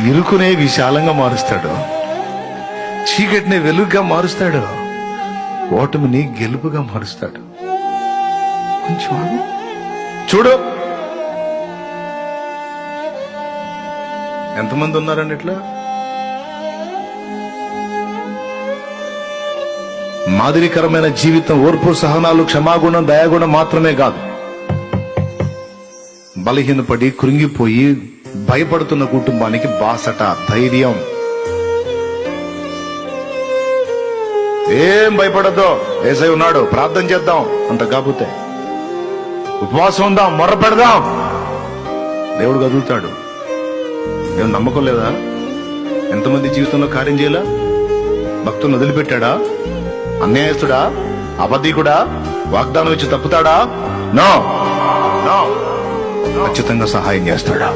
ఇరుకునే విశాలంగా మారుస్తాడు, చీకటిని వెలుగుగా మారుస్తాడు, ఓటమిని గెలుపుగా మారుస్తాడు. కొంచెం ఆగు. చూడు ఎంతమంది ఉన్నారండి ఇట్లా. మాదిరికరమైన జీవితం ఓర్పు, సహనాలు, క్షమాగుణం, దయాగుణం మాత్రమే కాదు. బలహీనపడి కృంగిపోయి భయపడుతున్న కుటుంబానికి బాసట, ధైర్యం. ఏం భయపడద్దు, యేసయ్య ఉన్నాడు, ప్రార్థన చేద్దాం అంత కాకపోతే ఉపవాసం ఉందాం, మొర్ర పెడదాం, దేవుడు కదులుతాడు. ఏం నమ్మకం లేదా? ఎంతమంది జీవితంలో కార్యం చేయాలా? భక్తులను వదిలిపెట్టాడా? అన్యాయస్తుడా? అబద్ధికుడా? వాగ్దానం ఇచ్చి తప్పుతాడా? నో, ఖచ్చితంగా సహాయం చేస్తాడా.